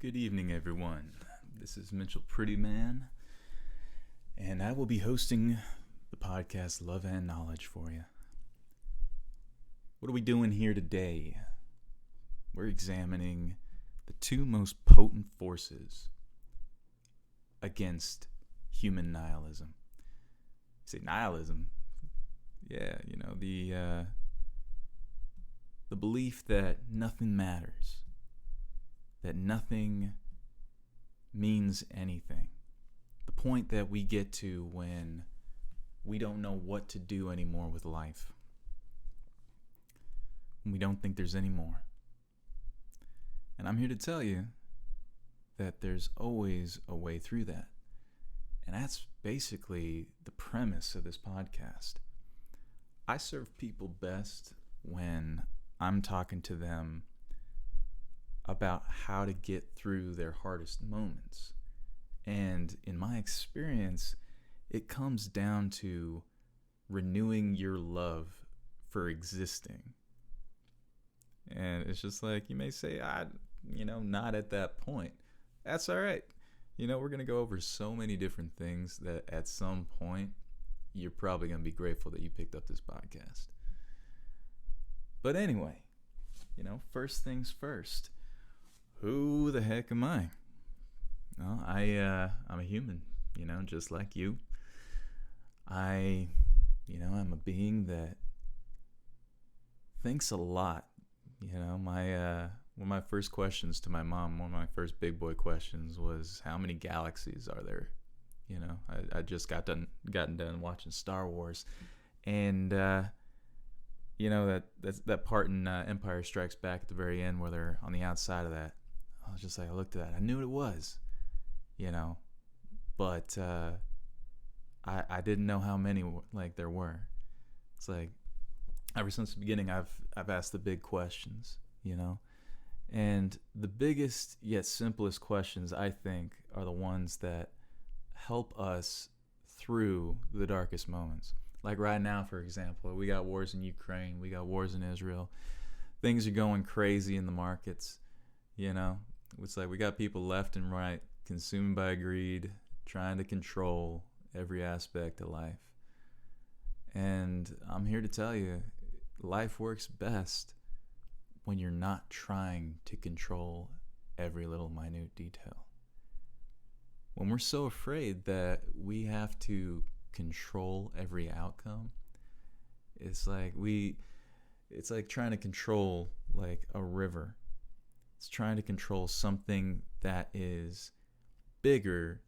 Good evening, everyone. This is Mitchell Prettyman, and I will be hosting the podcast Love and Knowledge for you. What are we doing here today? We're examining the two most potent forces against human nihilism. You say nihilism? Yeah, the belief that nothing matters, that nothing means anything. The point that we get to when we don't know what to do anymore with life. When we don't think there's any more. And I'm here to tell you that there's always a way through that. And that's basically the premise of this podcast. I serve people best when I'm talking to them about how to get through their hardest moments. And in my experience, it comes down to renewing your love for existing. And it's just like, you may say, not at that point. That's all right. We're going to go over so many different things that at some point, you're probably going to be grateful that you picked up this podcast. But anyway, first things first. Who the heck am I? Well, I'm a human, just like you. I'm a being that thinks a lot. One of my first questions to my mom, one of my first big boy questions was, how many galaxies are there? I just gotten done watching Star Wars, and that part in Empire Strikes Back at the very end where they're on the outside of that. I was just like, I looked at that, I knew what it was, but I didn't know how many there were. It's like ever since the beginning, I've asked the big questions, and the biggest yet simplest questions I think are the ones that help us through the darkest moments. Like right now, for example, we got wars in Ukraine, we got wars in Israel. Things are going crazy in the markets, It's like we got people left and right consumed by greed, trying to control every aspect of life. And I'm here to tell you, life works best when you're not trying to control every little minute detail. When we're so afraid that we have to control every outcome, it's like trying to control a river. It's trying to control something that is bigger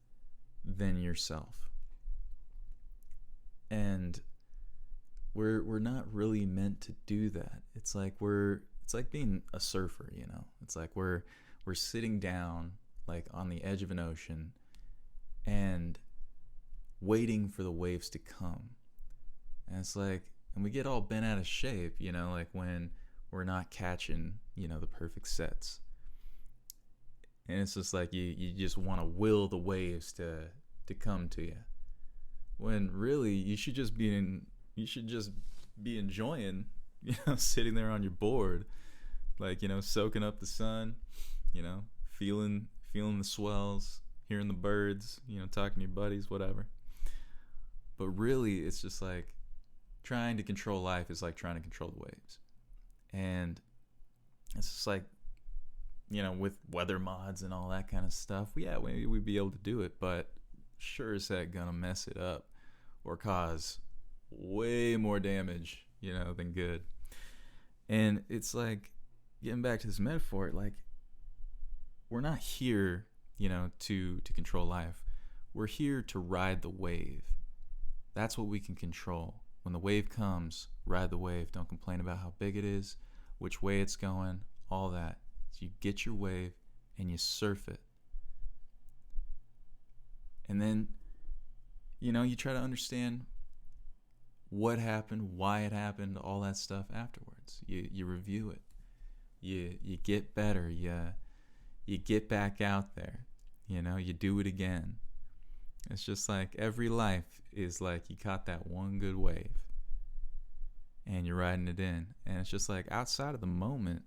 than yourself. And we're not really meant to do that. It's like being a surfer, It's like we're sitting down on the edge of an ocean and waiting for the waves to come. And it's and we get all bent out of shape, when we're not catching, the perfect sets. And it's just like you just want to will the waves to come to you. When really you should just be enjoying, sitting there on your board, soaking up the sun, feeling the swells, hearing the birds, talking to your buddies, whatever. But really, it's just trying to control life is like trying to control the waves. And it's just with weather mods and all that kind of stuff, we'd be able to do it, but sure as heck gonna mess it up or cause way more damage, than good. And it's getting back to this metaphor, we're not here, to control life. We're here to ride the wave. That's what we can control. When the wave comes, ride the wave. Don't complain about how big it is, which way it's going, all that. So you get your wave and you surf it. And then, you try to understand what happened, why it happened, all that stuff afterwards. You review it. You get better. You get back out there. You do it again. It's just every life is you caught that one good wave and you're riding it in. And it's just outside of the moment,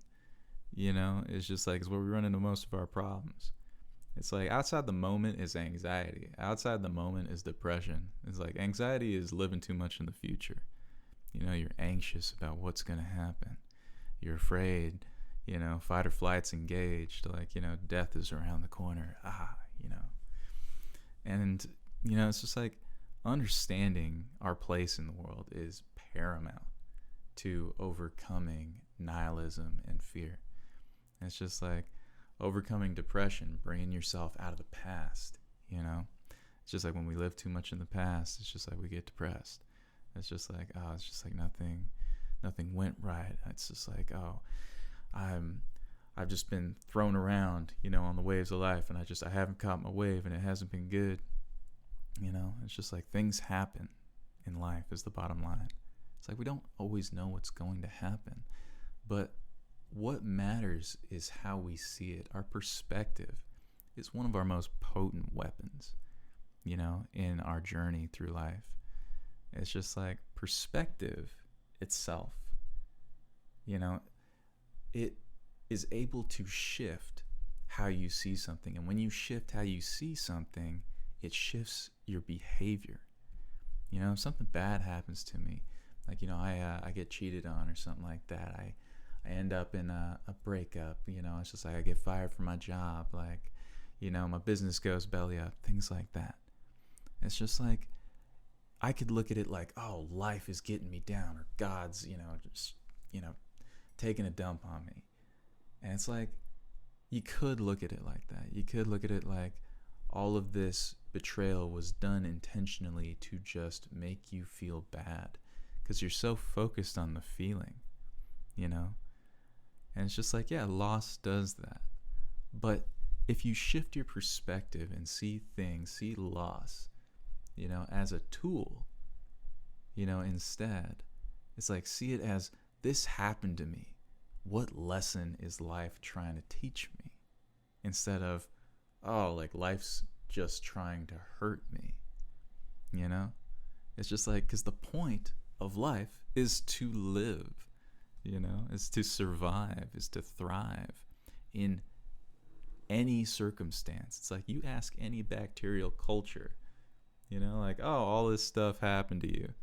it's just it's where we run into most of our problems. It's like outside the moment is anxiety. Outside the moment is depression. It's like anxiety is living too much in the future. You know, you're anxious about what's going to happen. You're afraid, you know, fight or flight's engaged. Like, you know, death is around the corner. You know. And, you know, it's just like understanding our place in the world is paramount to overcoming nihilism and fear. And it's just like overcoming depression, bringing yourself out of the past, you know? It's just like when we live too much in the past, it's just like we get depressed. It's just like, it's just like nothing went right. It's just like, I've just been thrown around, you know, on the waves of life, and I haven't caught my wave, and it hasn't been good. You know, it's just like things happen in life is the bottom line. It's like we don't always know what's going to happen, but what matters is how we see it. Our perspective is one of our most potent weapons, you know, in our journey through life. It's just like perspective itself, you know, it is able to shift how you see something. And when you shift how you see something, it shifts your behavior. You know, if something bad happens to me, like, you know, I get cheated on or something like that, I end up in a breakup, you know, it's just like I get fired from my job, like, you know, my business goes belly up, things like that. It's just like, I could look at it like, oh, life is getting me down, or God's, you know, just, you know, taking a dump on me. And it's like, you could look at it like that. You could look at it like all of this betrayal was done intentionally to just make you feel bad because you're so focused on the feeling, you know? And it's just like, yeah, loss does that. But if you shift your perspective and see loss, you know, as a tool, you know, instead, it's like, see it as, this happened to me. What lesson is life trying to teach me? Instead of, oh, like life's just trying to hurt me, you know? It's just like, because the point of life is to live, you know, is to survive, is to thrive in any circumstance. It's like you ask any bacterial culture, you know, like, oh, all this stuff happened to you.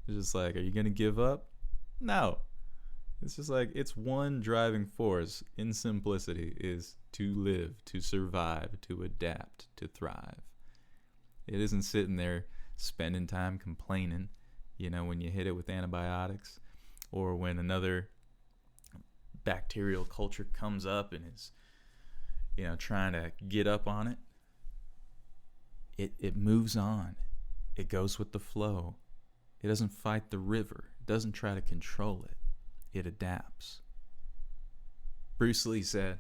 It's just like, are you going to give up? No. It's just like, it's one driving force in simplicity is to live, to survive, to adapt, to thrive. It isn't sitting there spending time complaining, you know, when you hit it with antibiotics, or when another bacterial culture comes up and is, you know, trying to get up on it. It moves on. It goes with the flow. It doesn't fight the river. It doesn't try to control it. It adapts. Bruce Lee said,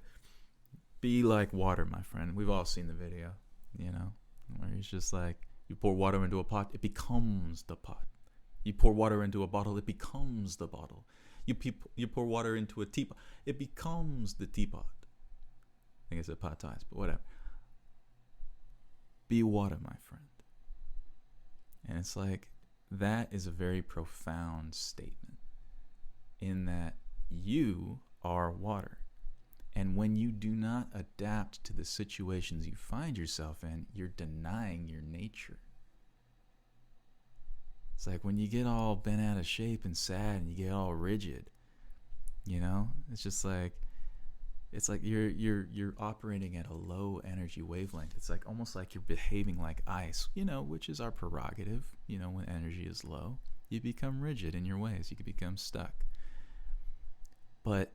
be like water, my friend. We've all seen the video, you know, where he's just like, you pour water into a pot, it becomes the pot. You pour water into a bottle, it becomes the bottle. You pour water into a teapot, it becomes the teapot. I think it's a pot ties, but whatever. Be water, my friend. And it's like, that is a very profound statement in that you are water. And when you do not adapt to the situations you find yourself in, you're denying your nature. It's like when you get all bent out of shape and sad and you get all rigid, you know, it's just like, it's like you're operating at a low energy wavelength. It's like almost like you're behaving like ice, you know, which is our prerogative. You know, when energy is low, you become rigid in your ways. You can become stuck. But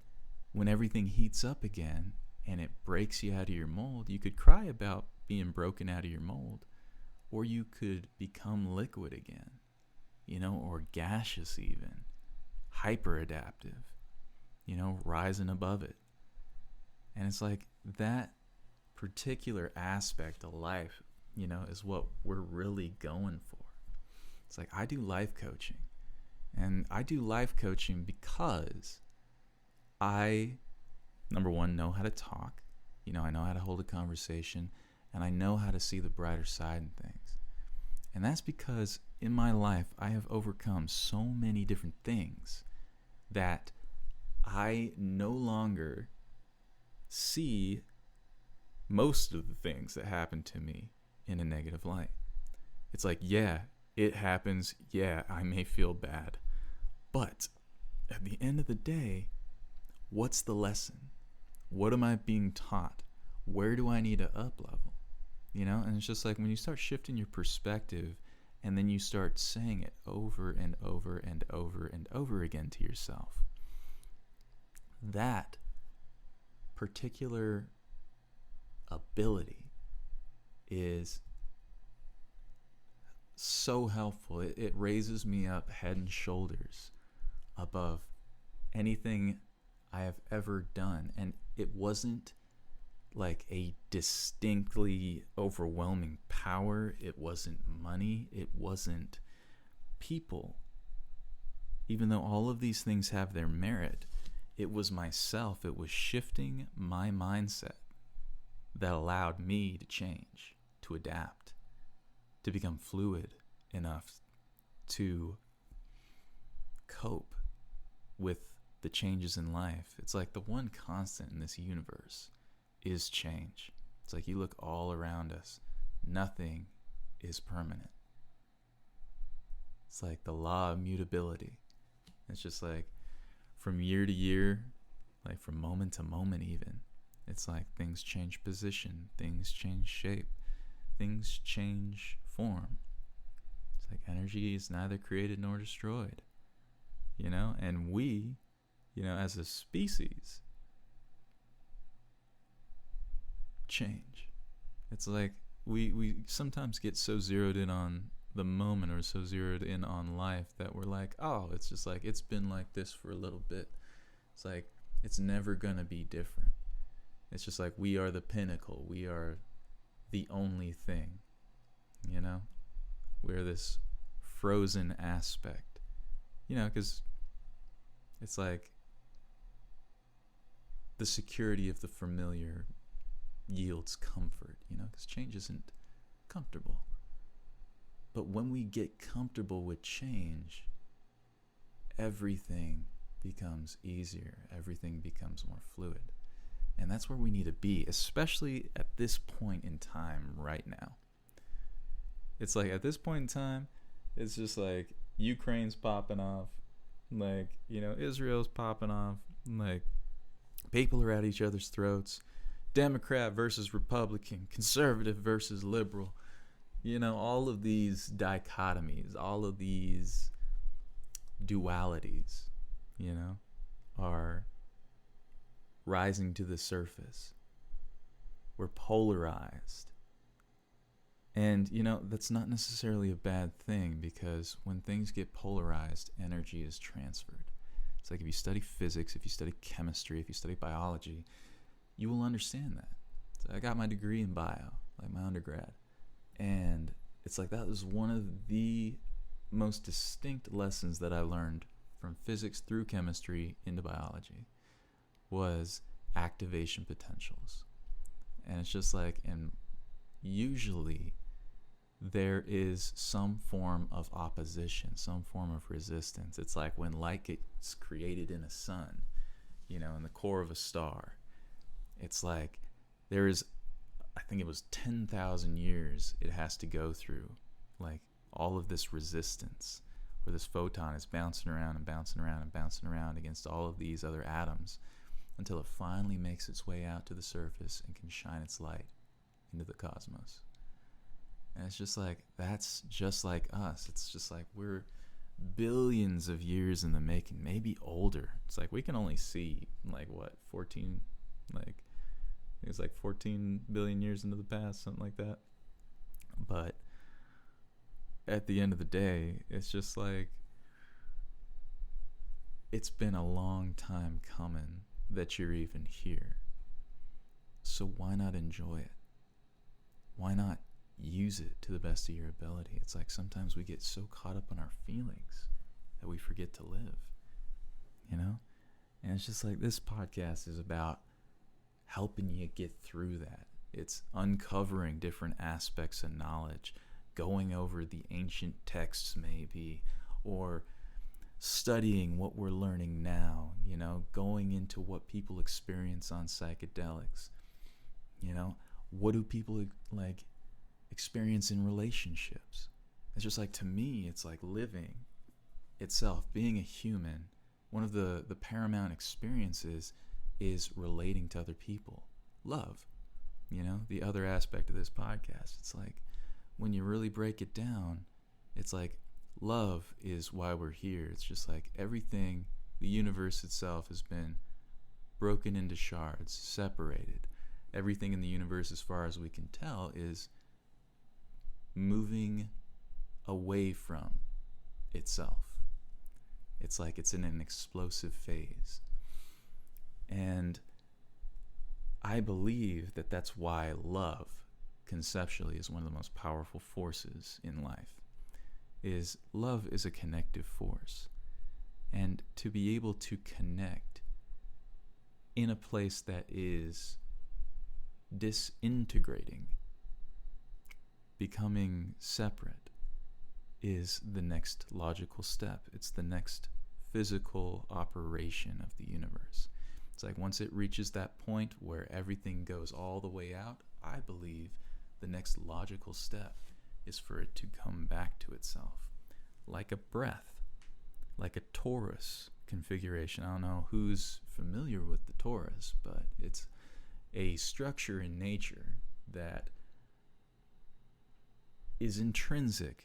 when everything heats up again and it breaks you out of your mold, you could cry about being broken out of your mold, or you could become liquid again, you know, or gaseous even, hyper adaptive, you know, rising above it. And it's like that particular aspect of life, you know, is what we're really going for. It's like, I do life coaching, and I do life coaching because I, number one, know how to talk. You know, I know how to hold a conversation, and I know how to see the brighter side in things. And that's because in my life, I have overcome so many different things that I no longer see most of the things that happen to me in a negative light. It's like, yeah, it happens. Yeah, I may feel bad. But at the end of the day, what's the lesson? What am I being taught? Where do I need to up level? And it's just like when you start shifting your perspective and then you start saying it over and over and over and over again to yourself, that particular ability is so helpful. It raises me up head and shoulders above anything I have ever done. And it wasn't like a distinctly overwhelming power. It wasn't money. It wasn't people. Even though all of these things have their merit, it was myself. It was shifting my mindset that allowed me to change, to adapt, to become fluid enough to cope with the changes in life. It's like the one constant in this universe is change. It's like you look all around us, nothing is permanent. It's like the law of mutability. It's just like from year to year, like from moment to moment even, it's like things change position, things change shape, things change form. It's like energy is neither created nor destroyed, and we, as a species, change. It's like we sometimes get so zeroed in on the moment or so zeroed in on life that we're like, oh, it's just like it's been like this for a little bit. It's like it's never gonna be different. It's just like we are the pinnacle. We are the only thing, We're this frozen aspect, because it's like the security of the familiar yields comfort, because change isn't comfortable. But when we get comfortable with change, everything becomes easier. Everything becomes more fluid. And that's where we need to be, especially at this point in time right now. It's like at this point in time, it's just like Ukraine's popping off. Like, Israel's popping off. Like, people are at each other's throats. Democrat versus Republican, conservative versus liberal. All of these dichotomies, all of these dualities, are rising to the surface. We're polarized. And, that's not necessarily a bad thing, because when things get polarized, energy is transferred. It's like if you study physics, if you study chemistry, if you study biology, you will understand that. So I got my degree in bio, like my undergrad. And it's like that was one of the most distinct lessons that I learned from physics through chemistry into biology was activation potentials. And it's just like, and usually there is some form of opposition, some form of resistance. It's like when light gets created in a sun, in the core of a star. It's like there is, I think it was 10,000 years it has to go through, like all of this resistance where this photon is bouncing around and bouncing around and bouncing around against all of these other atoms until it finally makes its way out to the surface and can shine its light into the cosmos. And it's just like, that's just like us. It's just like we're billions of years in the making, maybe older. It's like we can only see like what, 14, like it's like 14 billion years into the past, something like that. But at the end of the day, it's just like it's been a long time coming that you're even here. So why not enjoy it? Why not use it to the best of your ability? It's like sometimes we get so caught up in our feelings that we forget to live, And it's just like this podcast is about helping you get through that. It's uncovering different aspects of knowledge, going over the ancient texts maybe, or studying what we're learning now, going into what people experience on psychedelics, what do people like experience in relationships? It's just like, to me, it's like living itself, being a human. One of the paramount experiences is relating to other people. Love, the other aspect of this podcast. It's like, when you really break it down, it's like love is why we're here. It's just like everything, the universe itself has been broken into shards, separated. Everything in the universe, as far as we can tell, is moving away from itself. It's like it's in an explosive phase. And I believe that that's why love, conceptually, is one of the most powerful forces in life. Love is a connective force. And to be able to connect in a place that is disintegrating, becoming separate, is the next logical step. It's the next physical operation of the universe. It's like once it reaches that point where everything goes all the way out, I believe the next logical step is for it to come back to itself. Like a breath, like a torus configuration. I don't know who's familiar with the torus, but it's a structure in nature that is intrinsic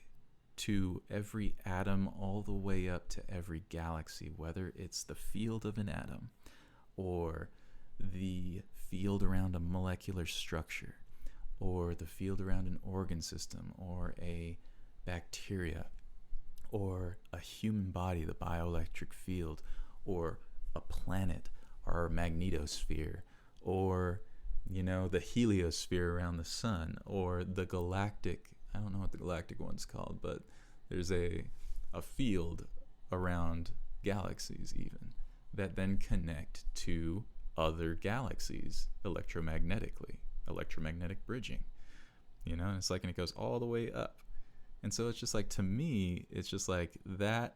to every atom all the way up to every galaxy, whether it's the field of an atom or the field around a molecular structure or the field around an organ system or a bacteria or a human body, the bioelectric field, or a planet, our magnetosphere, or the heliosphere around the sun, or the galactic, I don't know what the galactic one's called, but there's a field around galaxies even that then connect to other galaxies electromagnetic bridging, and it's like, and it goes all the way up. And so it's just like, to me, it's just like that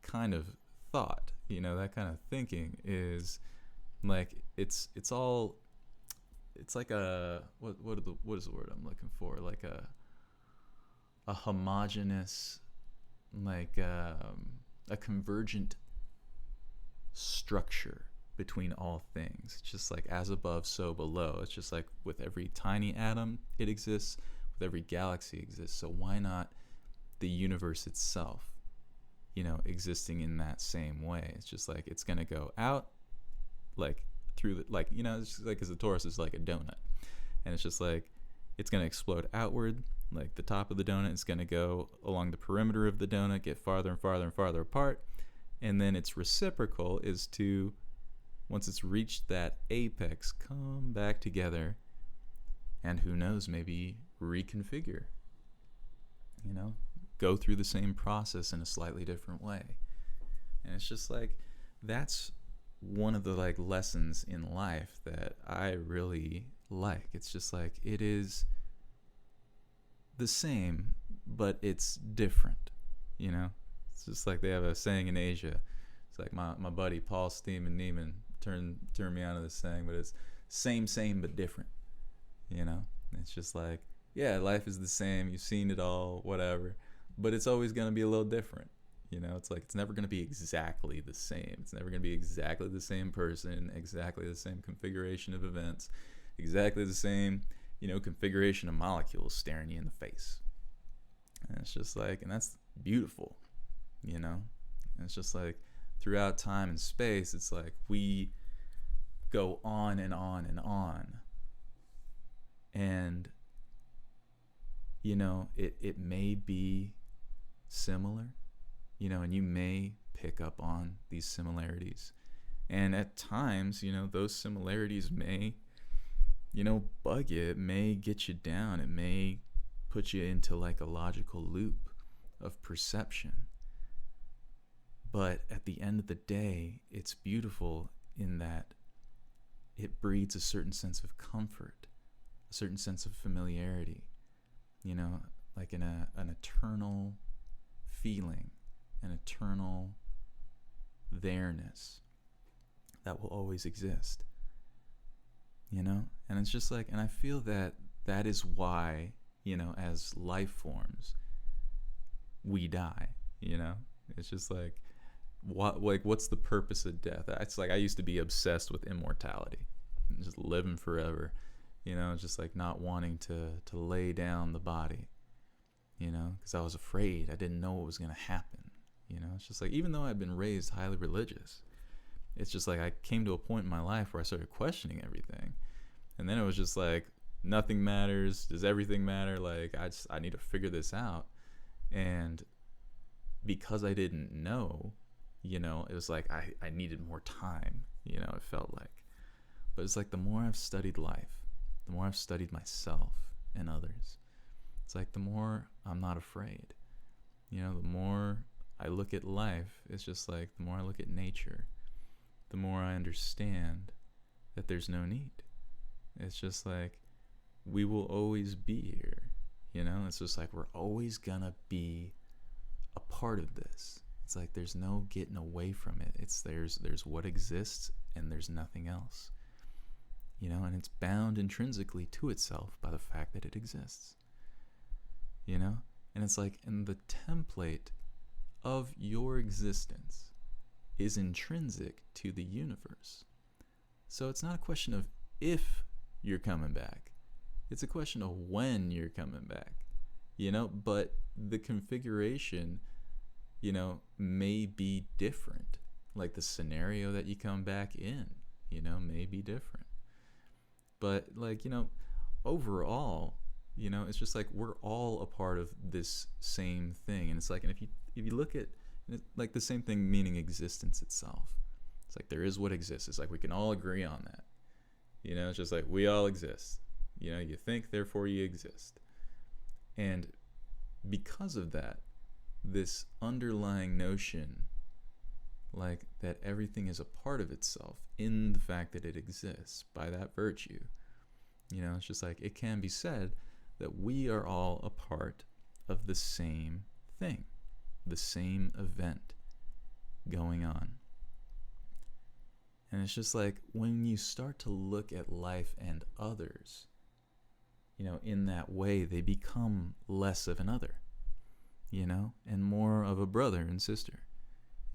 kind of thought, that kind of thinking is like, it's like a, what is the word I'm looking for? Like a homogeneous, like a convergent structure between all things. It's just like as above, so below. It's just like with every tiny atom it exists, with every galaxy exists. So why not the universe itself, existing in that same way? It's just like it's gonna go out, like through the, like, it's just like, because the torus is like a donut, and it's just like it's gonna explode outward. Like the top of the donut is gonna go along the perimeter of the donut, get farther and farther and farther apart, and then its reciprocal is to, once it's reached that apex, come back together, and who knows, maybe reconfigure, go through the same process in a slightly different way. And it's just like, that's one of the like lessons in life that I really like. It's just like, it is the same, but it's different, It's just like they have a saying in Asia. It's like my buddy Paul Steeman Neiman turned me on to this saying, but it's same but different, It's just like, yeah, life is the same, you've seen it all, whatever, but it's always going to be a little different, It's like, it's never going to be exactly the same. It's never going to be exactly the same person, exactly the same configuration of events, exactly the same, configuration of molecules staring you in the face. And it's just like, and that's beautiful, And it's just like, throughout time and space, it's like we go on and on and on. And, it may be similar, and you may pick up on these similarities. And at times, those similarities may, bug you. It may get you down. It may put you into like a logical loop of perception. But at the end of the day, it's beautiful in that it breeds a certain sense of comfort, a certain sense of familiarity, like an eternal feeling, an eternal there-ness that will always exist, And it's just like, and I feel that that is why, as life forms, we die. It's just like, what's the purpose of death? It's like I used to be obsessed with immortality, just living forever. Just like not wanting to lay down the body, because I was afraid. I didn't know what was going to happen. It's just like, even though I'd been raised highly religious, it's just like I came to a point in my life where I started questioning everything. And then it was just like, nothing matters. Does everything matter? Like, I need to figure this out. And because I didn't know, it was like I needed more time, it felt like. But it's like the more I've studied life, the more I've studied myself and others, it's like the more I'm not afraid. The more I look at life, it's just like the more I look at nature, the more I understand that there's no need. It's just like we will always be here. It's just like we're always gonna be a part of this. It's like there's no getting away from it. There's what exists and there's nothing else. And it's bound intrinsically to itself by the fact that it exists. And it's like, and the template of your existence is intrinsic to the universe. So it's not a question of if you're coming back. It's a question of when you're coming back. But the configuration, may be different. Like the scenario that you come back in, may be different. But like, overall, it's just like we're all a part of this same thing. And it's like, and if you look at like the same thing, meaning existence itself, it's like there is what exists. It's like we can all agree on that. It's just like we all exist. You think, therefore you exist. And because of that, this underlying notion, like that everything is a part of itself in the fact that it exists by that virtue, it's just like it can be said that we are all a part of the same thing, the same event going on. And it's just like when you start to look at life and others, in that way, they become less of an and more of a brother and sister,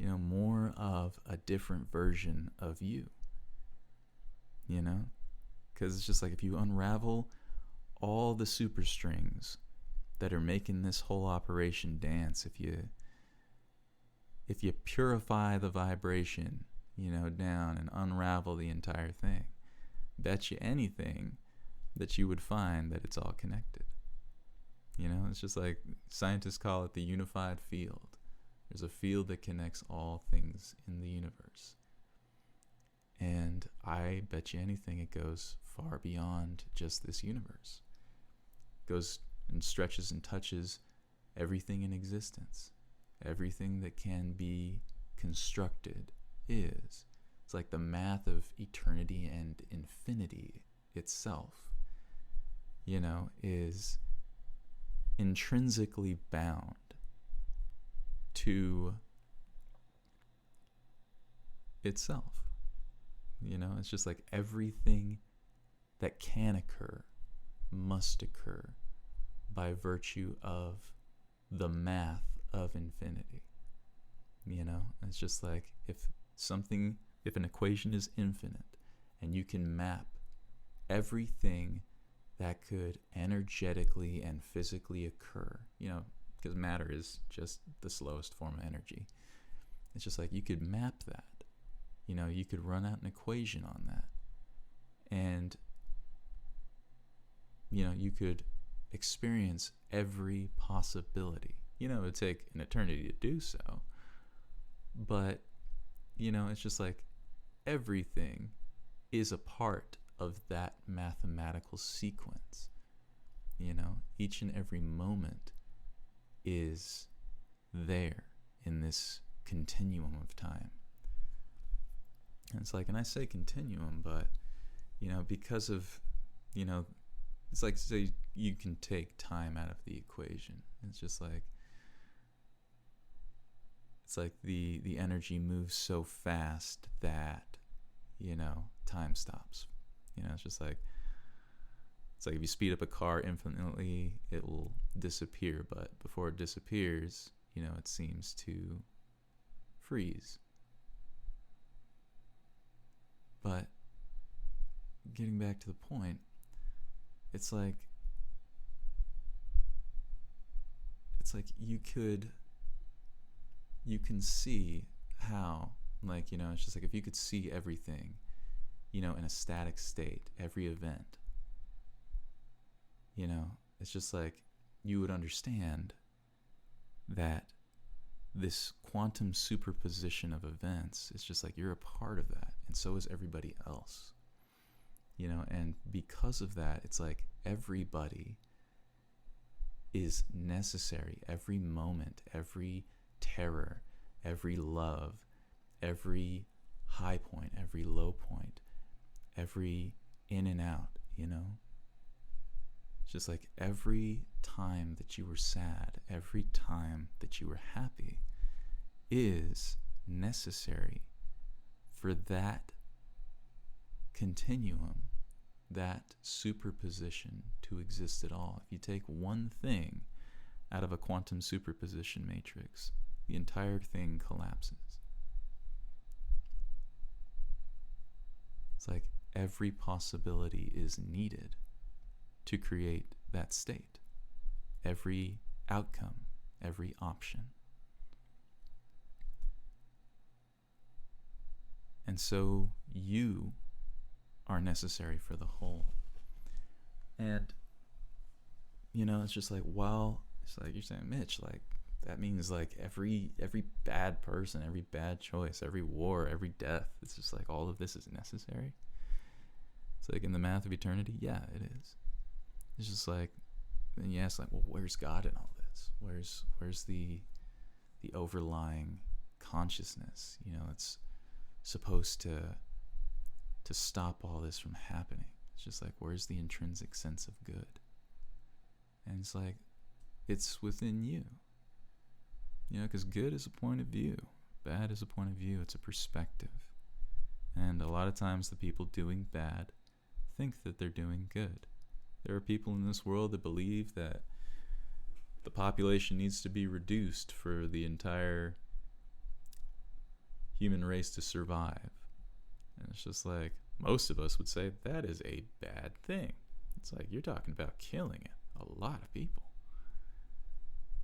more of a different version of you, because it's just like if you unravel all the super strings that are making this whole operation dance, if you purify the vibration, down and unravel the entire thing, bet you anything that you would find that it's all connected. It's just like scientists call it the unified field. There's a field that connects all things in the universe. And I bet you anything it goes far beyond just this universe. It goes and stretches and touches everything in existence. Everything that can be constructed is. It's like the math of eternity and infinity itself, is intrinsically bound to itself. It's just like everything that can occur must occur by virtue of the math of infinity. It's just like if an equation is infinite and you can map everything that could energetically and physically occur, because matter is just the slowest form of energy. It's just like you could map that. You could run out an equation on that. And, you could experience every possibility. It would take an eternity to do so. But, it's just like everything is a part of that mathematical sequence. Each and every moment is there in this continuum of time. And it's like, and I say continuum, but, because of, it's like, say you can take time out of the equation. It's just like, it's like the energy moves so fast that, time stops. It's It's like if you speed up a car infinitely, it will disappear. But before it disappears, it seems to freeze. But getting back to the point, it's like you can see how, it's just like if you could see everything, in a static state, every event, it's just like you would understand that this quantum superposition of events is just like you're a part of that, and so is everybody else. And because of that, it's like everybody is necessary. Every moment, every terror, every love, every high point, every low point, every in and out, It's just like every time that you were sad, every time that you were happy is necessary for that continuum, that superposition to exist at all. If you take one thing out of a quantum superposition matrix, the entire thing collapses. It's like every possibility is needed to create that state, every outcome, every option. And so you are necessary for the whole. And, it's just like, it's like you're saying, Mitch, like, that means like every bad person, every bad choice, every war, every death, it's just like all of this is necessary. It's like in the math of eternity, yeah, it is. It's just like, then you ask, like, well, where's God in all this? Where's the overlying consciousness, that's supposed to stop all this from happening? It's just like, where's the intrinsic sense of good? And it's like, it's within you. Because good is a point of view. Bad is a point of view. It's a perspective. And a lot of times the people doing bad think that they're doing good. There are people in this world that believe that the population needs to be reduced for the entire human race to survive. And it's just like, most of us would say that is a bad thing. It's like, you're talking about killing a lot of people.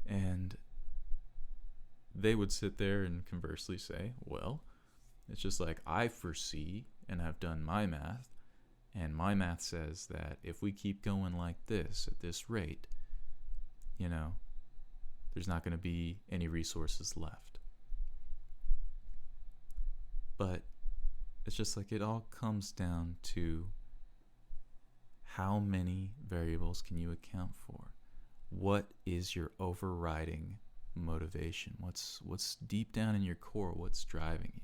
And they would sit there and conversely say, well, it's just like I foresee, and I've done my math, and my math says that if we keep going like this, at this rate, there's not going to be any resources left. But it's just like it all comes down to how many variables can you account for? What is your overriding motivation? What's deep down in your core? What's driving you?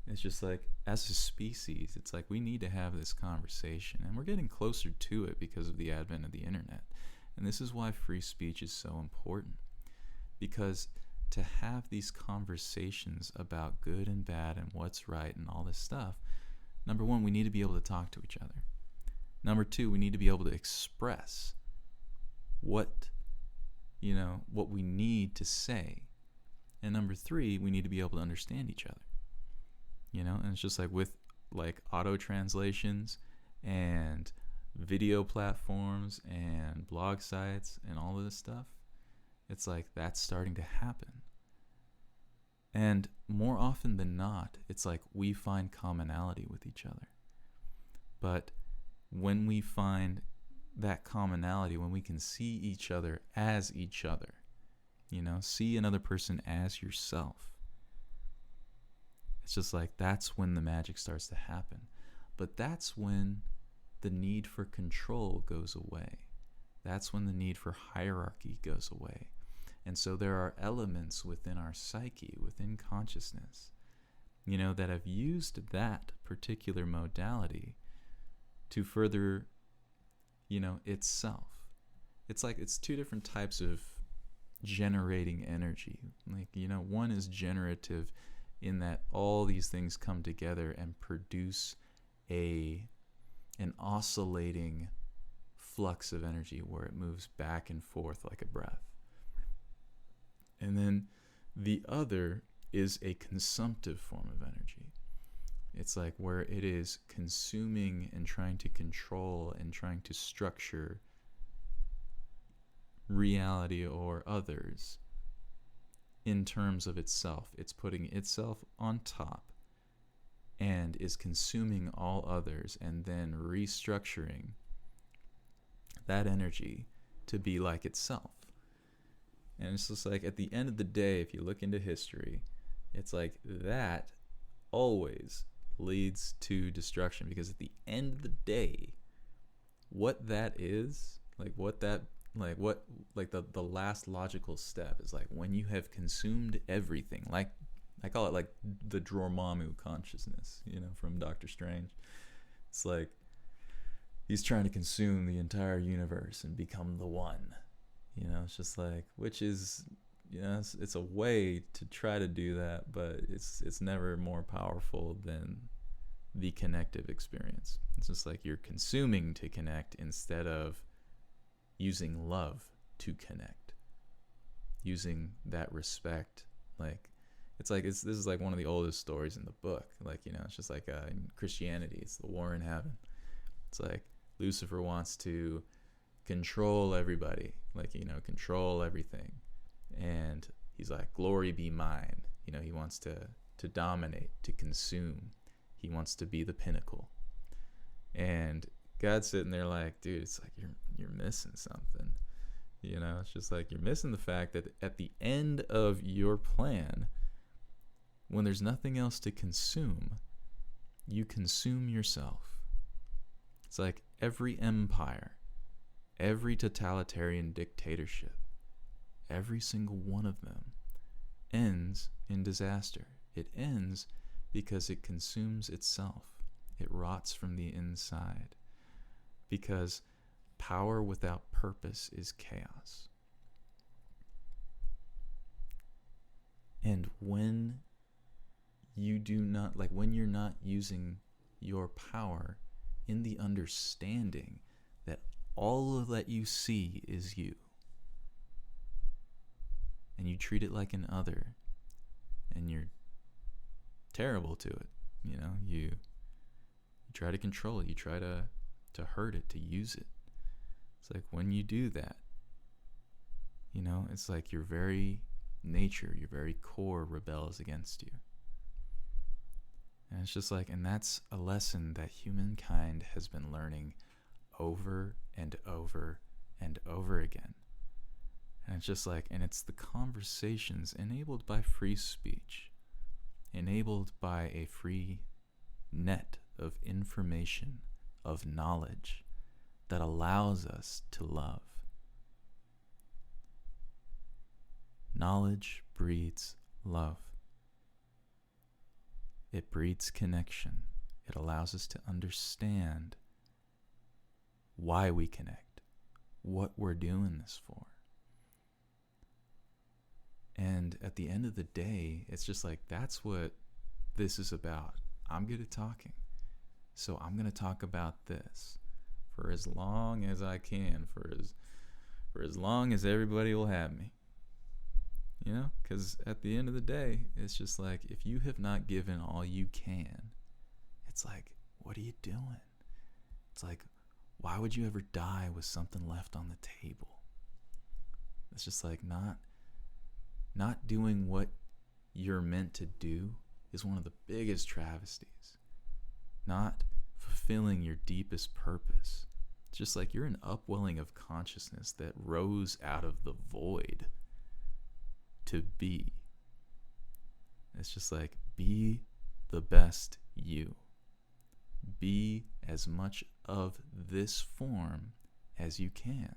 It's just like, as a species, it's like we need to have this conversation, and we're getting closer to it because of the advent of the internet. And this is why free speech is so important, because to have these conversations about good and bad and what's right and all this stuff, number one, we need to be able to talk to each other. Number two, we need to be able to express what we need to say. And number three, we need to be able to understand each other. And it's just like with like auto translations and video platforms and blog sites and all of this stuff, it's like that's starting to happen. And more often than not, it's like we find commonality with each other. But when we find that commonality, when we can see each other as each other, see another person as yourself, it's just like that's when the magic starts to happen. But that's when the need for control goes away. That's when the need for hierarchy goes away. And so there are elements within our psyche, within consciousness, that have used that particular modality to further, itself. It's like it's two different types of generating energy. Like, one is generative in that all these things come together and produce a an oscillating flux of energy where it moves back and forth like a breath. And then the other is a consumptive form of energy. It's like where it is consuming and trying to control and trying to structure reality or others in terms of itself. It's putting itself on top and is consuming all others and then restructuring that energy to be like itself. And it's just like at the end of the day, if you look into history, it's like that always leads to destruction, because at the end of the day, what that is, the last logical step is like when you have consumed everything, like I call it like the Dormammu consciousness, from Doctor Strange. It's like he's trying to consume the entire universe and become the one. It's just like, which is, it's a way to try to do that, but it's never more powerful than the connective experience. It's just like you're consuming to connect instead of using love to connect, using that respect. Like, this is like one of the oldest stories in the book. Like, it's just like in Christianity, it's the war in heaven. It's like Lucifer wants to control everybody, control everything. And he's like, glory be mine. He wants to dominate, to consume. He wants to be the pinnacle. And God's sitting there like, dude, it's like you're missing something. It's just like you're missing the fact that at the end of your plan, when there's nothing else to consume, you consume yourself. It's like every empire, every totalitarian dictatorship, every single one of them ends in disaster. It ends because it consumes itself. It rots from the inside. Because power without purpose is chaos. And when you do not, when you're not using your power in the understanding that all of that you see is you, and you treat it like an other, and you're terrible to it, you try to control it, you try to hurt it, to use it. It's like when you do that, it's like your very nature, your very core rebels against you. And it's just like, and that's a lesson that humankind has been learning over and over and over again. And it's just like, and it's the conversations enabled by free speech, enabled by a free net of information, of knowledge, that allows us to love. Knowledge breeds love. It breeds connection. It allows us to understand why we connect, what we're doing this for. And at the end of the day, it's just like, that's what this is about. I'm good at talking, so I'm going to talk about this for as long as I can, for as long as everybody will have me. Because at the end of the day, it's just like, if you have not given all you can, it's like, what are you doing? It's like, why would you ever die with something left on the table? It's just like not doing what you're meant to do is one of the biggest travesties. Not fulfilling your deepest purpose. It's just like you're an upwelling of consciousness that rose out of the void to be. It's just like, be the best you. Be as much of this form as you can.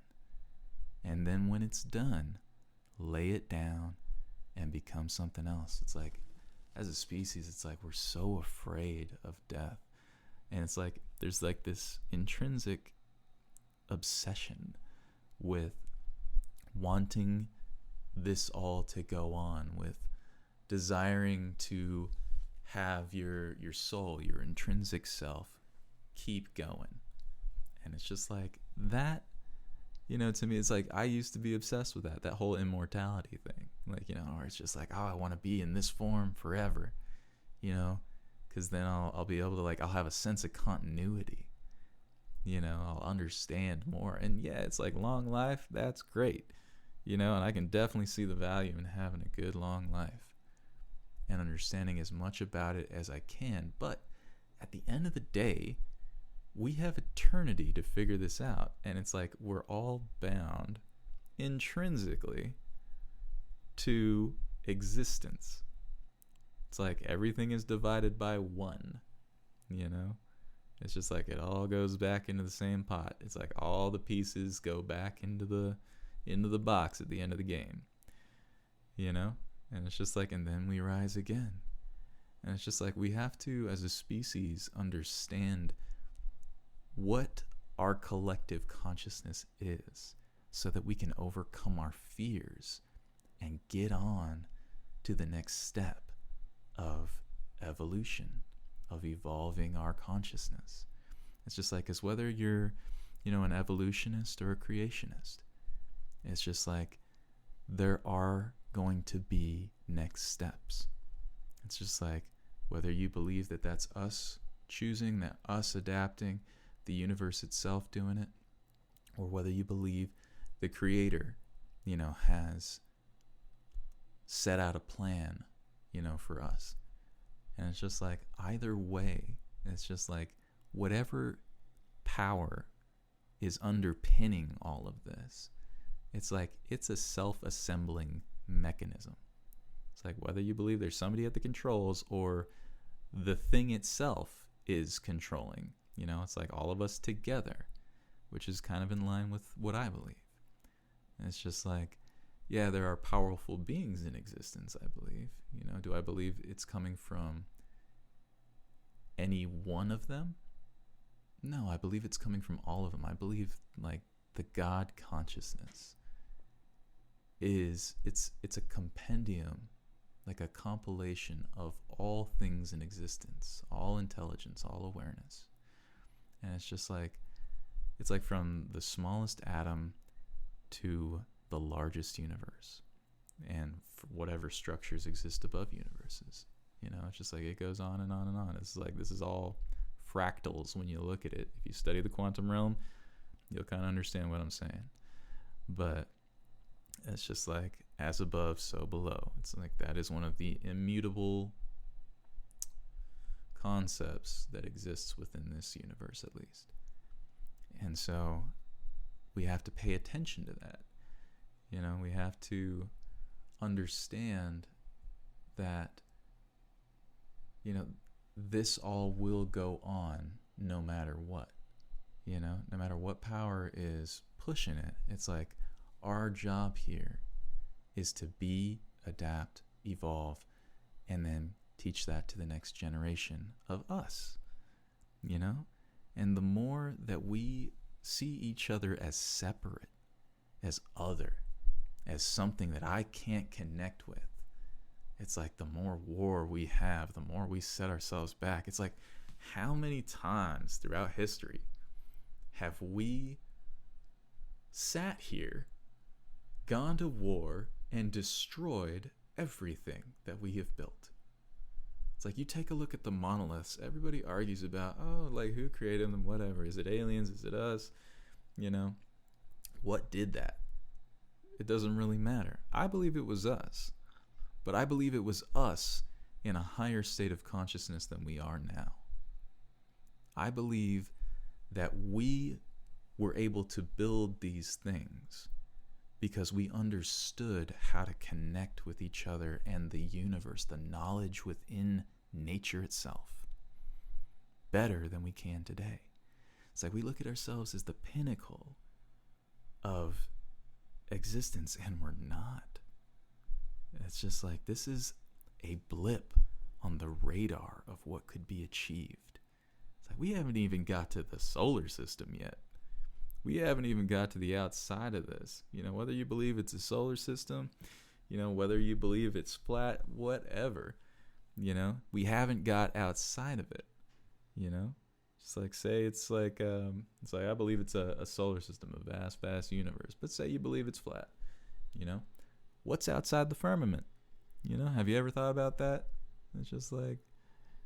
And then when it's done, lay it down and become something else. It's like, as a species, it's like we're so afraid of death. And it's like there's like this intrinsic obsession with wanting this all to go on, with desiring to have your soul, your intrinsic self, keep going And it's just like that, to me, it's like I used to be obsessed with that whole immortality thing. Like, where it's just like, oh, I want to be in this form forever, because then I'll be able to, like, I'll have a sense of continuity, I'll understand more. And yeah, it's like long life, that's great, and I can definitely see the value in having a good long life and understanding as much about it as I can. But at the end of the day, we have eternity to figure this out. And it's like we're all bound intrinsically to existence. It's like everything is divided by one, It's just like it all goes back into the same pot. It's like all the pieces go back into the box at the end of the game, And it's just like, and then we rise again. And it's just like we have to, as a species, understand what our collective consciousness is so that we can overcome our fears and get on to the next step of evolution, of evolving our consciousness. It's just like, as whether you're, an evolutionist or a creationist, it's just like there are going to be next steps. It's just like whether you believe that that's us choosing, that us adapting, the universe itself doing it, or whether you believe the creator, has set out a plan, for us. And it's just like either way, it's just like whatever power is underpinning all of this, it's like it's a self-assembling mechanism. It's like whether you believe there's somebody at the controls or the thing itself is controlling, it's like all of us together, which is kind of in line with what I believe. And it's just like, yeah, there are powerful beings in existence, I believe. Do I believe it's coming from any one of them? No, I believe it's coming from all of them. I believe, like, the God consciousness it's a compendium, like a compilation of all things in existence, all intelligence, all awareness. And it's just like, it's like from the smallest atom to the largest universe, and for whatever structures exist above universes. It's just like it goes on and on and on. It's like this is all fractals when you look at it. If you study the quantum realm, you'll kind of understand what I'm saying. But it's just like as above, so below. It's like that is one of the immutable concepts that exists within this universe, at least. And so we have to pay attention to that. We have to understand that, this all will go on no matter what. No matter what power is pushing it, it's like our job here is to be, adapt, evolve, and then teach that to the next generation of us, And the more that we see each other as separate, as other, as something that I can't connect with, it's like the more war we have, the more we set ourselves back. It's like, how many times throughout history have we sat here, gone to war, and destroyed everything that we have built? It's like, you take a look at the monoliths. Everybody argues about, like, who created them, whatever. Is it aliens? Is it us? What did that? It doesn't really matter. I believe it was us. But I believe it was us in a higher state of consciousness than we are now. I believe that we were able to build these things because we understood how to connect with each other and the universe, the knowledge within nature itself, better than we can today. It's like we look at ourselves as the pinnacle of existence, and we're not. It's just like, this is a blip on the radar of what could be achieved. It's like we haven't even got to the solar system yet. We haven't even got to the outside of this. Whether you believe it's a solar system, whether you believe it's flat, whatever, we haven't got outside of it, It's like, say it's like I believe it's a solar system, a vast, vast universe. But say you believe it's flat. You know, what's outside the firmament? You know, have you ever thought about that? It's just like,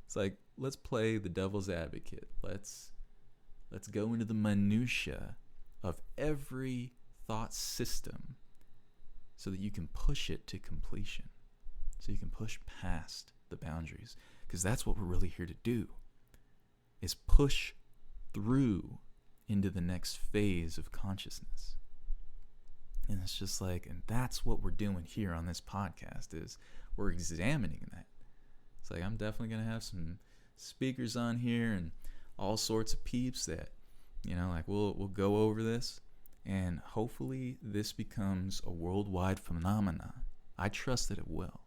it's like, let's play the devil's advocate. Let's go into the minutia of every thought system so that you can push it to completion. So you can push past the boundaries, because that's what we're really here to do, is push through into the next phase of consciousness. And it's just like, and that's what we're doing here on this podcast, is we're examining that. It's like, I'm definitely going to have some speakers on here and all sorts of peeps that, you know, like we'll go over this, and hopefully this becomes a worldwide phenomenon. I trust that it will,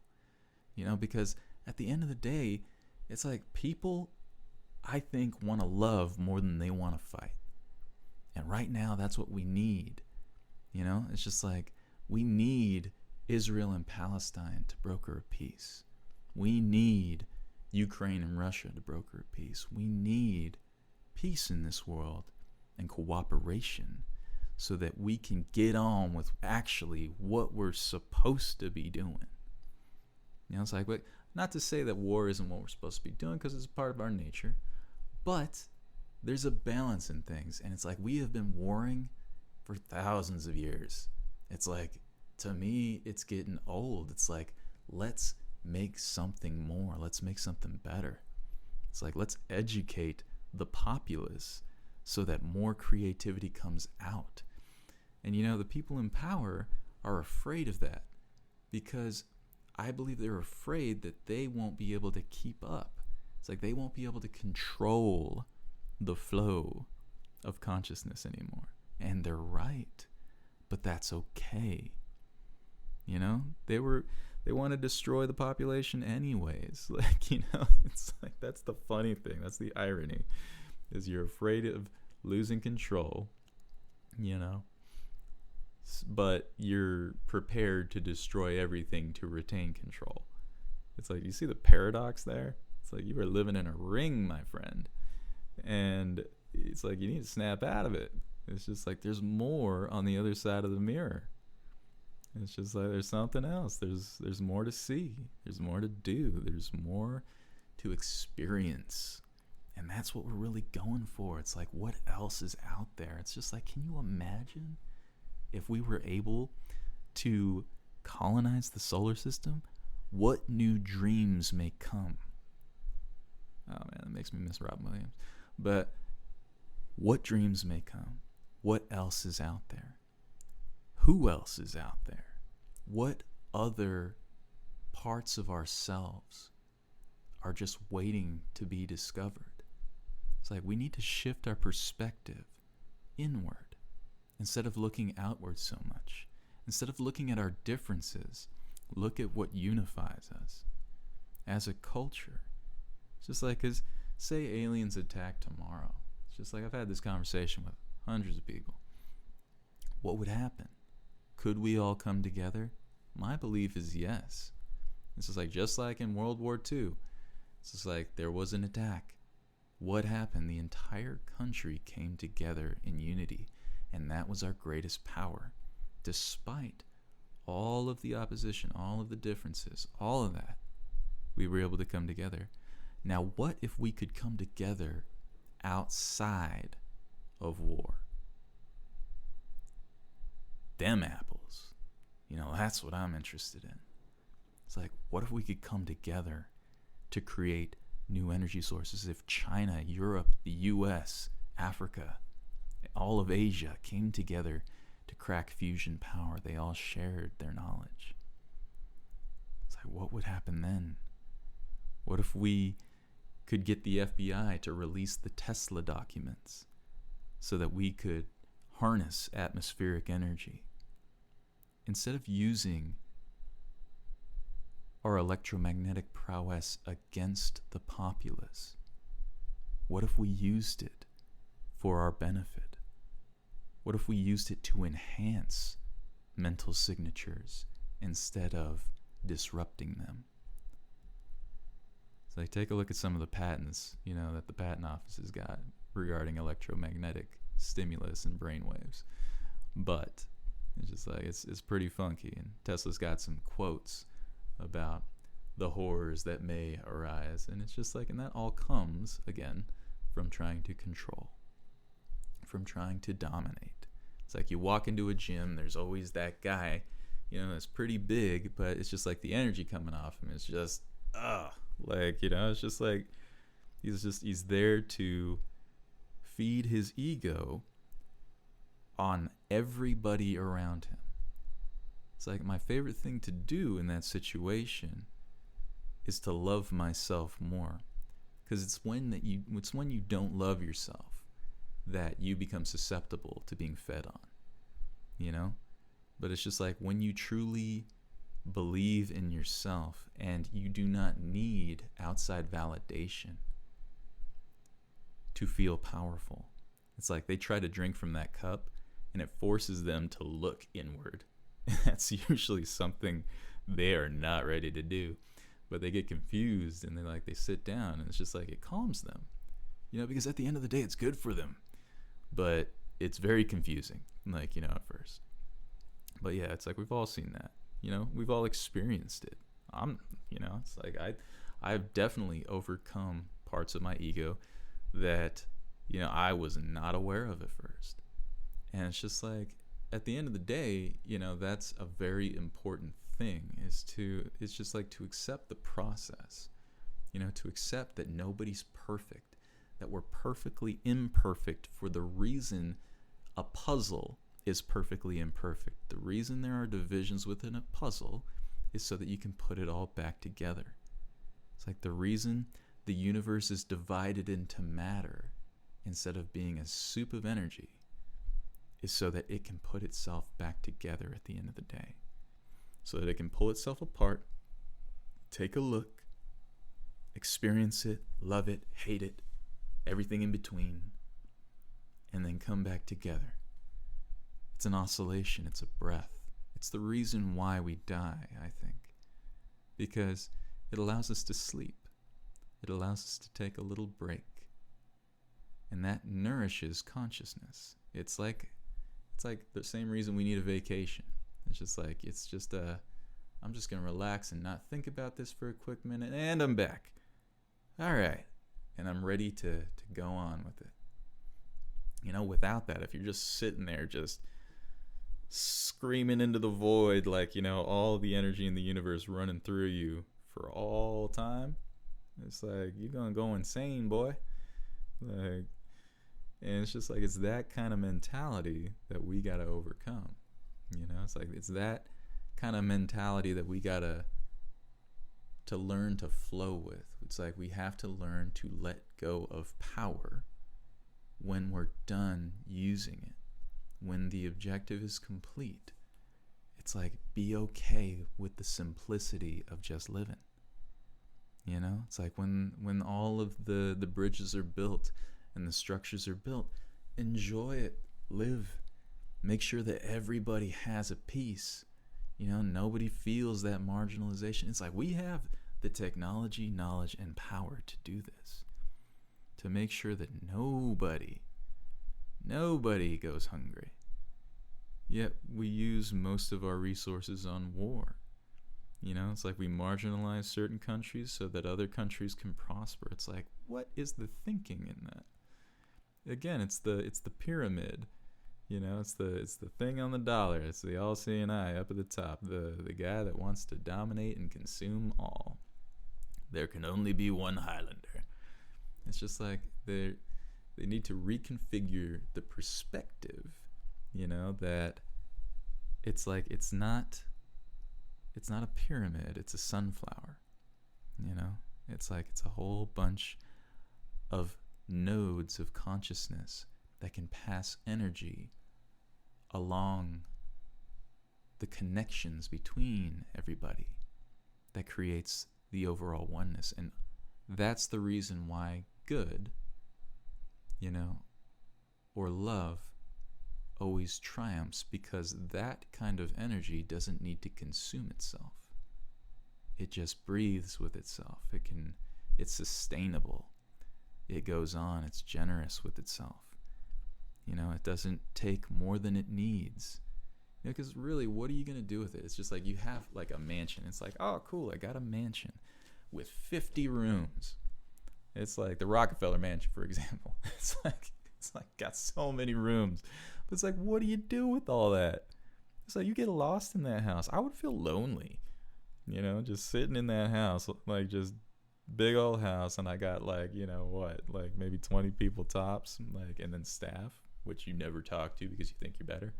you know, because at the end of the day, it's like people, I think, want to love more than they want to fight. And right now, that's what we need. You know, it's just like, we need Israel and Palestine to broker a peace. We need Ukraine and Russia to broker a peace. We need peace in this world and cooperation so that we can get on with actually what we're supposed to be doing. You know, it's like, but not to say that war isn't what we're supposed to be doing, because it's part of our nature, but there's a balance in things. And it's like, we have been warring for thousands of years. It's like, to me, it's getting old. It's like, let's make something more. Let's make something better. It's like, let's educate the populace so that more creativity comes out. And you know, the people in power are afraid of that, because I believe they're afraid that they won't be able to keep up. It's like, they won't be able to control the flow of consciousness anymore. And they're right, but that's okay. You know, they want to destroy the population anyways. Like, you know, it's like, that's the funny thing. That's the irony, is you're afraid of losing control, you know, but you're prepared to destroy everything to retain control. It's like, you see the paradox there? It's like, you are living in a ring, my friend. And it's like, you need to snap out of it. It's just like, there's more on the other side of the mirror. It's just like, there's something else. There's more to see. There's more to do. There's more to experience. And that's what we're really going for. It's like, what else is out there? It's just like, can you imagine if we were able to colonize the solar system? What new dreams may come? Oh man, that makes me miss Robin Williams. But what dreams may come? What else is out there? Who else is out there? What other parts of ourselves are just waiting to be discovered? It's like, we need to shift our perspective inward instead of looking outward so much. Instead of looking at our differences, look at what unifies us as a culture. It's just like, because say aliens attack tomorrow. It's just like, I've had this conversation with hundreds of people. What would happen? Could we all come together? My belief is yes. It's just like in World War II. It's just like, there was an attack. What happened? The entire country came together in unity, and that was our greatest power. Despite all of the opposition, all of the differences, all of that, we were able to come together. Now, what if we could come together outside of war? Them apples. You know, that's what I'm interested in. It's like, what if we could come together to create new energy sources? If China, Europe, the US, Africa, all of Asia came together to crack fusion power, they all shared their knowledge. It's like, what would happen then? What if we could get the FBI to release the Tesla documents so that we could harness atmospheric energy? Instead of using our electromagnetic prowess against the populace, what if we used it for our benefit? What if we used it to enhance mental signatures instead of disrupting them? It's like, take a look at some of the patents, you know, that the patent office has got. regarding electromagnetic stimulus and brainwaves, but it's just like it's pretty funky. And Tesla's got some quotes about the horrors that may arise, and it's just like, and that all comes again from trying to control, from trying to dominate. It's like you walk into a gym, there's always that guy, that's pretty big, but it's just like the energy coming off him is just it's just like he's there to feed his ego on everybody around him. It's like my favorite thing to do in that situation is to love myself more, because it's when you don't love yourself that you become susceptible to being fed on, But it's just like when you truly believe in yourself and you do not need outside validation to feel powerful. It's like they try to drink from that cup and it forces them to look inward. That's usually something they are not ready to do. But they get confused and they sit down, and it's just like it calms them. Because at the end of the day it's good for them. But it's very confusing, at first. But yeah, it's like we've all seen that. We've all experienced it. It's like I've definitely overcome parts of my ego that, I was not aware of at first. And it's just like, at the end of the day, that's a very important thing, it's just like to accept the process, to accept that nobody's perfect, that we're perfectly imperfect for the reason a puzzle is perfectly imperfect. The reason there are divisions within a puzzle is so that you can put it all back together. It's like the reason the universe is divided into matter instead of being a soup of energy is so that it can put itself back together at the end of the day. So that it can pull itself apart, take a look, experience it, love it, hate it, everything in between, and then come back together. It's an oscillation, it's a breath. It's the reason why we die, I think. Because it allows us to sleep. It allows us to take a little break. And that nourishes consciousness. It's like the same reason we need a vacation. It's just like, I'm just going to relax and not think about this for a quick minute, and I'm back. All right. And I'm ready to go on with it. Without that, if you're just sitting there just screaming into the void, all the energy in the universe running through you for all time, it's like, you're going to go insane, boy. And it's just like, it's that kind of mentality that we got to overcome. It's like, it's that kind of mentality that we got to learn to flow with. It's like we have to learn to let go of power when we're done using it. When the objective is complete, it's like, be okay with the simplicity of just living. It's like when all of the bridges are built and the structures are built, enjoy it, live. Make sure that everybody has a piece. Nobody feels that marginalization. It's like we have the technology, knowledge, and power to do this. To make sure that nobody goes hungry. Yet we use most of our resources on war. It's like we marginalize certain countries so that other countries can prosper. It's like, what is the thinking in that? Again, it's the pyramid. It's the thing on the dollar. It's the all-seeing eye up at the top. The guy that wants to dominate and consume all. There can only be one Highlander. It's just like they need to reconfigure the perspective. That it's like it's not a pyramid. It's a sunflower. It's like it's a whole bunch of nodes of consciousness that can pass energy along the connections between everybody that creates the overall oneness. And that's the reason why good, or love always triumphs, because that kind of energy doesn't need to consume itself. It just breathes with itself. It's sustainable. it goes on. It's generous with itself. It doesn't take more than it needs. Because really, what are you going to do with it? It's just like you have like a mansion. It's like, oh, cool, I got a mansion with 50 rooms. It's like the Rockefeller Mansion, for example. It's like got so many rooms. But it's like, what do you do with all that? It's like you get lost in that house. I would feel lonely, just sitting in that house, like just big old house, and I got like, like maybe 20 people tops, like, and then staff, which you never talk to because you think you're better.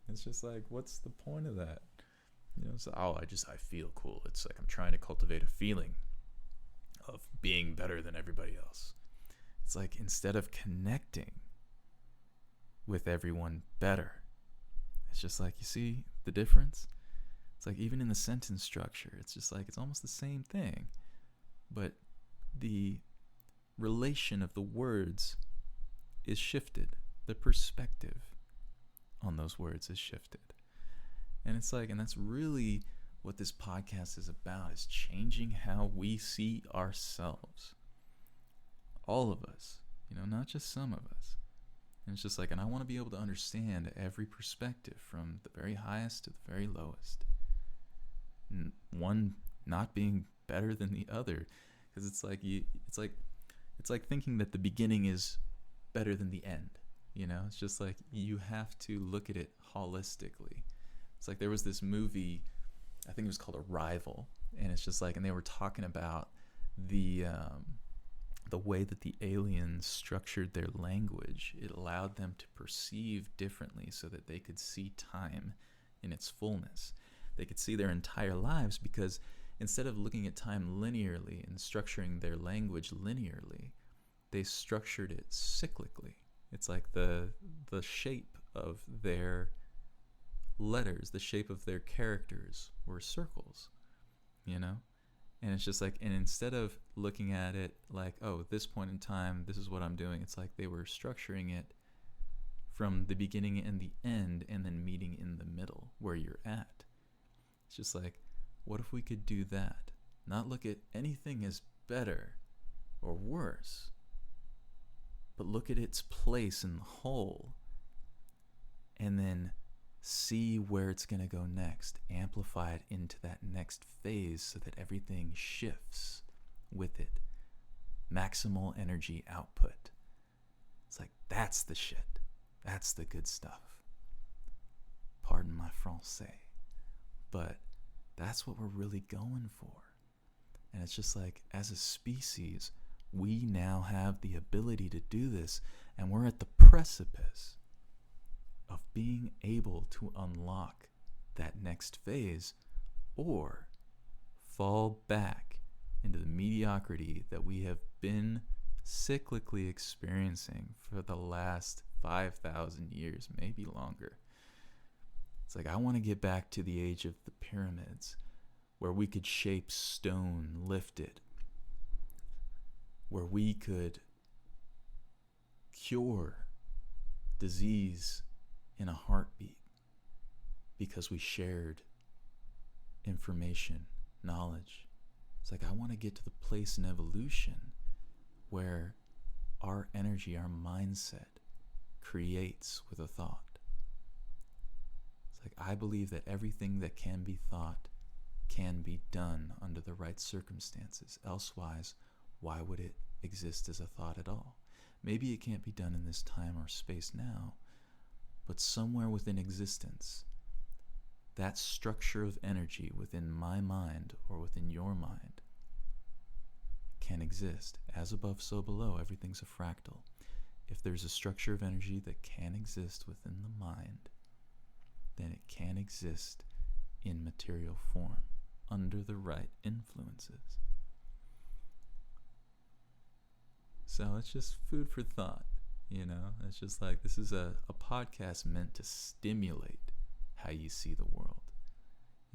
It's just like, what's the point of that? So, I feel cool. It's like I'm trying to cultivate a feeling of being better than everybody else. It's like, instead of connecting with everyone better, it's just like, you see the difference? It's like, even in the sentence structure, it's just like, it's almost the same thing, but the relation of the words is shifted. The perspective on those words is shifted. And it's like, and that's really what this podcast is about, is changing how we see ourselves. All of us, not just some of us. And it's just like, and I want to be able to understand every perspective from the very highest to the very lowest. One not being better than the other, because it's like thinking that the beginning is better than the end. It's just like, you have to look at it holistically. It's like, there was this movie, I think it was called Arrival, and it's just like, and they were talking about the way that the aliens structured their language. It allowed them to perceive differently so that they could see time in its fullness. They could see their entire lives, because instead of looking at time linearly and structuring their language linearly, they structured it cyclically. It's like the shape of their letters, the shape of their characters were circles, And it's just like, and instead of looking at it like, oh, at this point in time, this is what I'm doing, it's like they were structuring it from the beginning and the end, and then meeting in the middle where you're at. It's just like, what if we could do that? Not look at anything as better or worse, but look at its place in the whole, and then see where it's going to go next. Amplify it into that next phase so that everything shifts with it. Maximal energy output. It's like, that's the shit. That's the good stuff. Pardon my français. But that's what we're really going for. And it's just like, as a species, we now have the ability to do this, and we're at the precipice of being able to unlock that next phase, or fall back into the mediocrity that we have been cyclically experiencing for the last 5,000 years, maybe longer. It's like, I want to get back to the age of the pyramids, where we could shape stone, lift it, where we could cure disease in a heartbeat because we shared information, knowledge. It's like, I want to get to the place in evolution where our energy, our mindset creates with a thought. It's like, I believe that everything that can be thought can be done under the right circumstances. Elsewise, why would it exist as a thought at all? Maybe it can't be done in this time or space now, but somewhere within existence, that structure of energy within my mind or within your mind can exist. As above, so below. Everything's a fractal. If there's a structure of energy that can exist within the mind, then it can exist in material form under the right influences. So it's just food for thought, It's just like, this is a podcast meant to stimulate how you see the world.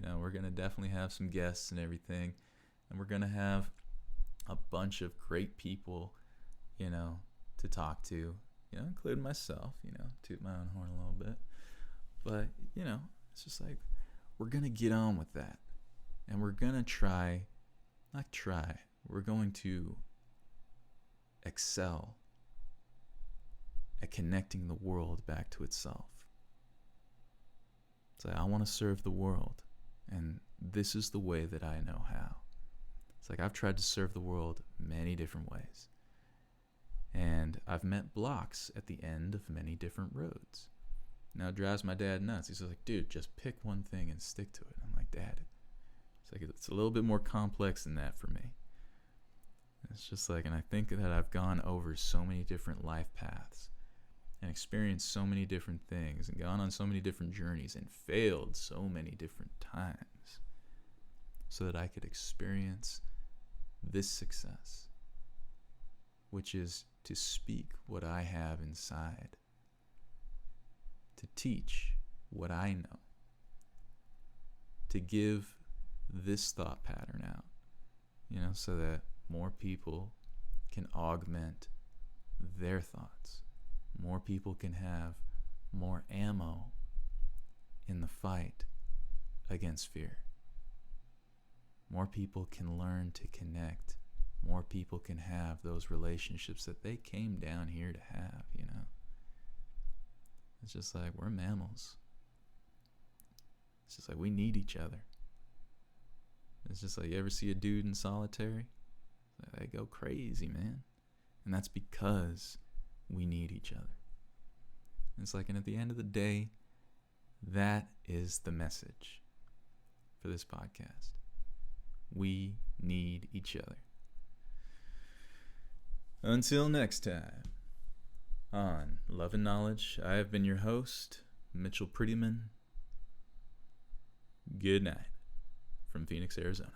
We're going to definitely have some guests and everything, and we're going to have a bunch of great people, to talk to, including myself, toot my own horn a little bit. But, it's just like, we're going to get on with that. And we're going to we're going to excel at connecting the world back to itself. It's like, I want to serve the world, and this is the way that I know how. It's like, I've tried to serve the world many different ways, and I've met blocks at the end of many different roads. Now it drives my dad nuts. He's like, dude, just pick one thing and stick to it. I'm like, Dad, it's like, it's a little bit more complex than that for me. It's just like, and I think that I've gone over so many different life paths and experienced so many different things and gone on so many different journeys and failed so many different times so that I could experience this success, which is to speak what I have inside, to teach what I know, to give this thought pattern out, so that more people can augment their thoughts. More people can have more ammo in the fight against fear. More people can learn to connect. More people can have those relationships that they came down here to have, It's just like, we're mammals. It's just like, we need each other. It's just like, you ever see a dude in solitary? They go crazy, man. And that's because we need each other. It's like, and at the end of the day, that is the message for this podcast. We need each other. Until next time, on Love and Knowledge, I have been your host, Mitchell Prettyman. Good night from Phoenix, Arizona.